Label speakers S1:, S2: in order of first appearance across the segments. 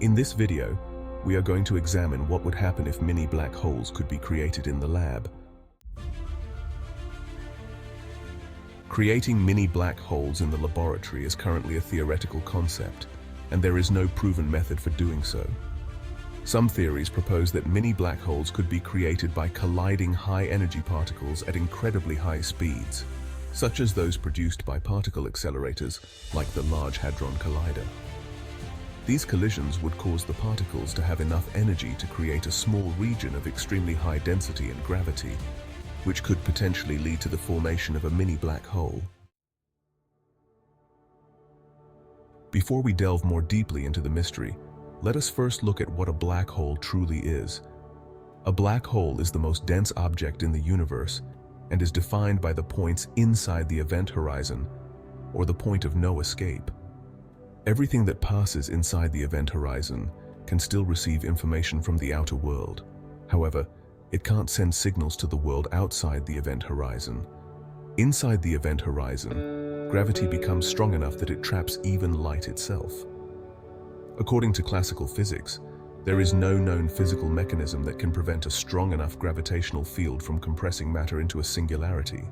S1: In this video, we are going to examine what would happen if mini black holes could be created in the lab. Creating mini black holes in the laboratory is currently a theoretical concept, and there is no proven method for doing so. Some theories propose that mini black holes could be created by colliding high-energy particles at incredibly high speeds, such as those produced by particle accelerators like the Large Hadron Collider. These collisions would cause the particles to have enough energy to create a small region of extremely high density and gravity, which could potentially lead to the formation of a mini black hole. Before we delve more deeply into the mystery, let us first look at what a black hole truly is. A black hole is the most dense object in the universe and is defined by the points inside the event horizon, or the point of no escape. Everything that passes inside the event horizon can still receive information from the outer world. However, it can't send signals to the world outside the event horizon. Inside the event horizon, gravity becomes strong enough that it traps even light itself. According to classical physics, there is no known physical mechanism that can prevent a strong enough gravitational field from compressing matter into a singularity.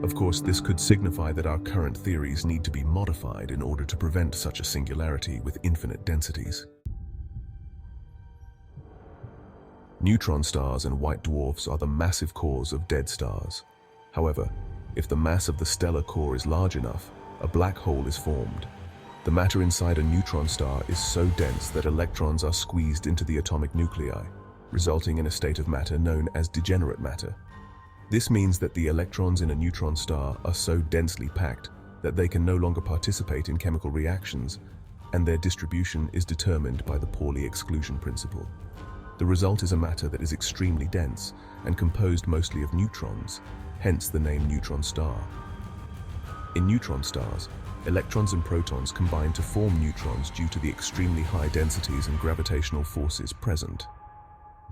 S1: Of course, this could signify that our current theories need to be modified in order to prevent such a singularity with infinite densities. Neutron stars and white dwarfs are the massive cores of dead stars. However, if the mass of the stellar core is large enough, a black hole is formed. The matter inside a neutron star is so dense that electrons are squeezed into the atomic nuclei, resulting in a state of matter known as degenerate matter. This means that the electrons in a neutron star are so densely packed that they can no longer participate in chemical reactions, and their distribution is determined by the Pauli exclusion principle. The result is a matter that is extremely dense and composed mostly of neutrons, hence the name neutron star. In neutron stars, electrons and protons combine to form neutrons due to the extremely high densities and gravitational forces present.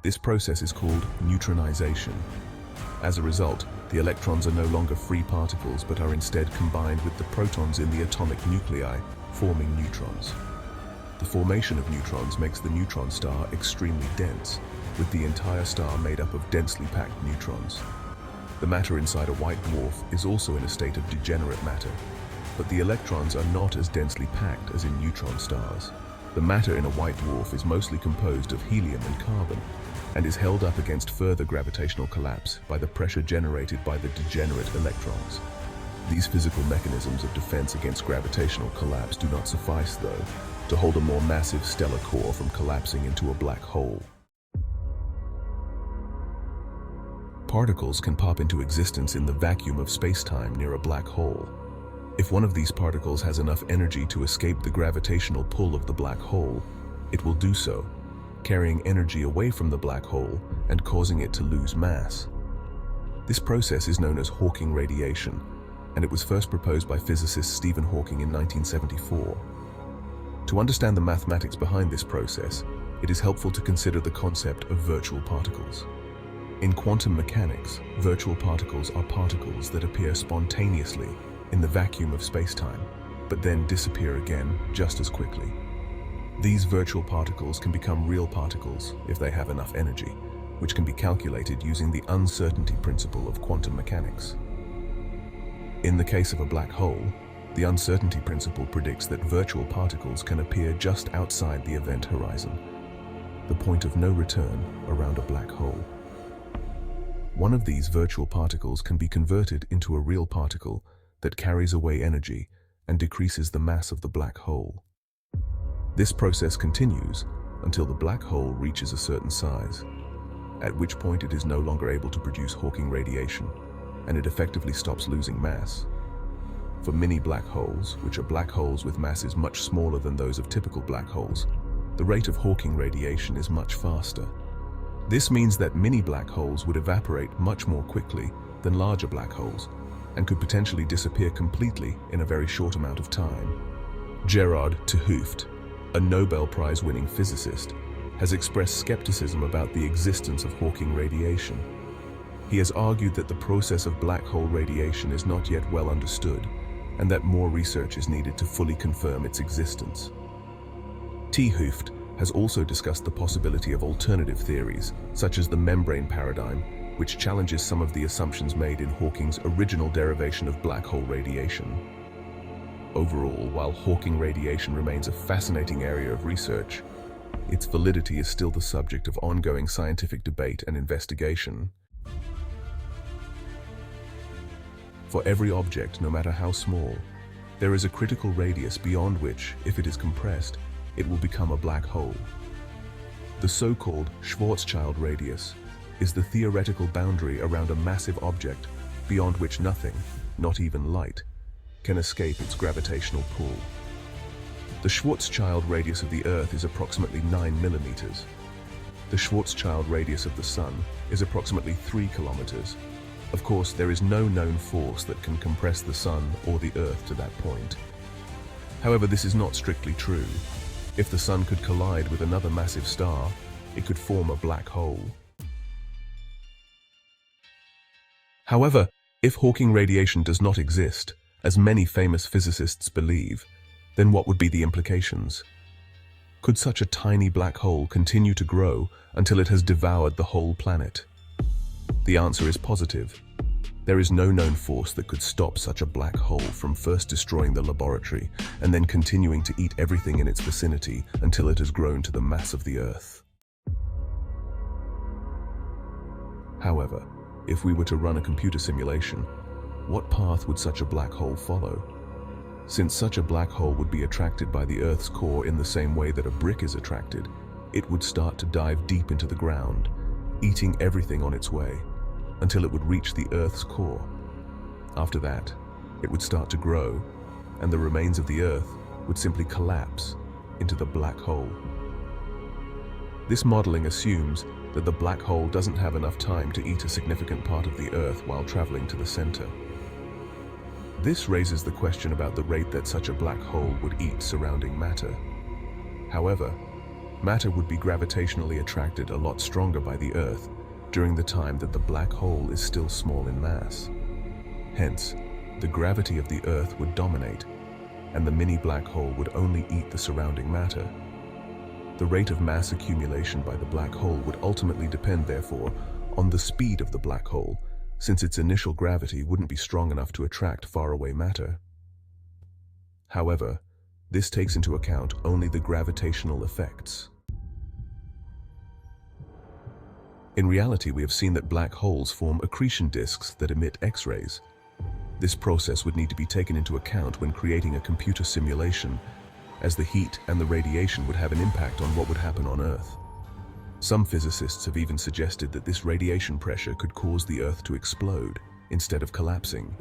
S1: This process is called neutronization. As a result, the electrons are no longer free particles but are instead combined with the protons in the atomic nuclei, forming neutrons. The formation of neutrons makes the neutron star extremely dense, with the entire star made up of densely packed neutrons. The matter inside a white dwarf is also in a state of degenerate matter, but the electrons are not as densely packed as in neutron stars. The matter in a white dwarf is mostly composed of helium and carbon, and is held up against further gravitational collapse by the pressure generated by the degenerate electrons. These physical mechanisms of defense against gravitational collapse do not suffice, though, to hold a more massive stellar core from collapsing into a black hole. Particles can pop into existence in the vacuum of space-time near a black hole. If one of these particles has enough energy to escape the gravitational pull of the black hole, it will do so, carrying energy away from the black hole and causing it to lose mass. This process is known as Hawking radiation, and it was first proposed by physicist Stephen Hawking in 1974. To understand the mathematics behind this process, it is helpful to consider the concept of virtual particles. In quantum mechanics, virtual particles are particles that appear spontaneously in the vacuum of space-time, but then disappear again just as quickly. These virtual particles can become real particles if they have enough energy, which can be calculated using the uncertainty principle of quantum mechanics. In the case of a black hole, the uncertainty principle predicts that virtual particles can appear just outside the event horizon, the point of no return around a black hole. One of these virtual particles can be converted into a real particle that carries away energy and decreases the mass of the black hole. This process continues until the black hole reaches a certain size, at which point it is no longer able to produce Hawking radiation, and it effectively stops losing mass. For mini black holes, which are black holes with masses much smaller than those of typical black holes, the rate of Hawking radiation is much faster. This means that mini black holes would evaporate much more quickly than larger black holes, and could potentially disappear completely in a very short amount of time. Gerard 't Hooft, a Nobel Prize-winning physicist, has expressed skepticism about the existence of Hawking radiation. He has argued that the process of black hole radiation is not yet well understood, and that more research is needed to fully confirm its existence. T. Hooft has also discussed the possibility of alternative theories, such as the membrane paradigm, which challenges some of the assumptions made in Hawking's original derivation of black hole radiation. Overall, while Hawking radiation remains a fascinating area of research, its validity is still the subject of ongoing scientific debate and investigation. For every object, no matter how small, there is a critical radius beyond which, if it is compressed, it will become a black hole. The so-called Schwarzschild Radius is the theoretical boundary around a massive object beyond which nothing, not even light, can escape its gravitational pull. The Schwarzschild radius of the Earth is approximately 9 millimeters. The Schwarzschild radius of the Sun is approximately 3 kilometers. Of course, there is no known force that can compress the Sun or the Earth to that point. However, this is not strictly true. If the Sun could collide with another massive star, it could form a black hole. However, if Hawking radiation does not exist, as many famous physicists believe, then what would be the implications? Could such a tiny black hole continue to grow until it has devoured the whole planet? The answer is positive. There is no known force that could stop such a black hole from first destroying the laboratory and then continuing to eat everything in its vicinity until it has grown to the mass of the Earth. However, if we were to run a computer simulation, what path would such a black hole follow? Since such a black hole would be attracted by the Earth's core in the same way that a brick is attracted, it would start to dive deep into the ground, eating everything on its way, until it would reach the Earth's core. After that, it would start to grow, and the remains of the Earth would simply collapse into the black hole. This modeling assumes that the black hole doesn't have enough time to eat a significant part of the Earth while traveling to the center. This raises the question about the rate that such a black hole would eat surrounding matter. However, matter would be gravitationally attracted a lot stronger by the Earth during the time that the black hole is still small in mass. Hence, the gravity of the Earth would dominate, and the mini black hole would only eat the surrounding matter. The rate of mass accumulation by the black hole would ultimately depend, therefore, on the speed of the black hole, since its initial gravity wouldn't be strong enough to attract faraway matter. However, this takes into account only the gravitational effects. In reality, we have seen that black holes form accretion disks that emit X-rays. This process would need to be taken into account when creating a computer simulation, as the heat and the radiation would have an impact on what would happen on Earth. Some physicists have even suggested that this radiation pressure could cause the Earth to explode instead of collapsing.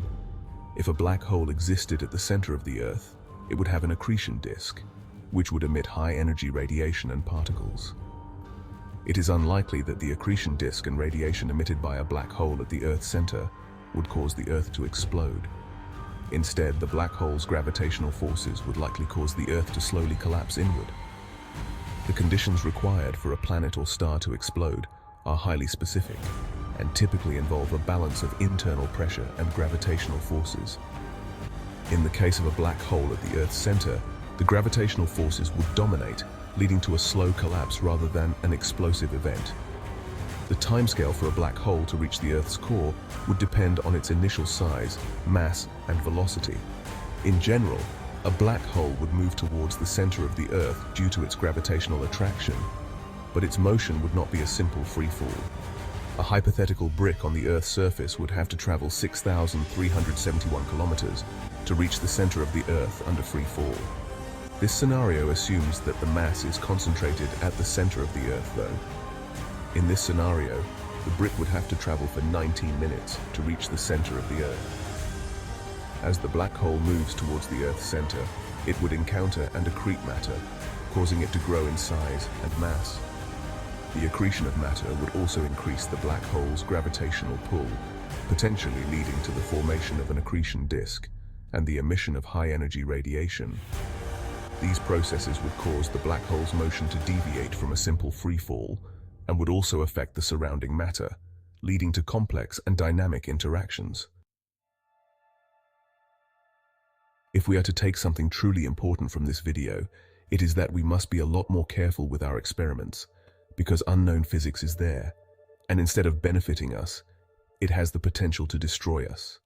S1: If a black hole existed at the center of the Earth, it would have an accretion disk, which would emit high-energy radiation and particles. It is unlikely that the accretion disk and radiation emitted by a black hole at the Earth's center would cause the Earth to explode. Instead, the black hole's gravitational forces would likely cause the Earth to slowly collapse inward. The conditions required for a planet or star to explode are highly specific and typically involve a balance of internal pressure and gravitational forces. In the case of a black hole at the Earth's center, the gravitational forces would dominate, leading to a slow collapse rather than an explosive event. The timescale for a black hole to reach the Earth's core would depend on its initial size, mass, and velocity. In general, a black hole would move towards the center of the Earth due to its gravitational attraction, but its motion would not be a simple free fall. A hypothetical brick on the Earth's surface would have to travel 6,371 kilometers to reach the center of the Earth under free fall. This scenario assumes that the mass is concentrated at the center of the Earth, though. In this scenario, the brick would have to travel for 19 minutes to reach the center of the Earth. As the black hole moves towards the Earth's center, it would encounter and accrete matter, causing it to grow in size and mass. The accretion of matter would also increase the black hole's gravitational pull, potentially leading to the formation of an accretion disk and the emission of high-energy radiation. These processes would cause the black hole's motion to deviate from a simple free fall and would also affect the surrounding matter, leading to complex and dynamic interactions. If we are to take something truly important from this video, It is that we must be a lot more careful with our experiments, because unknown physics is there, and instead of benefiting us, it has the potential to destroy us.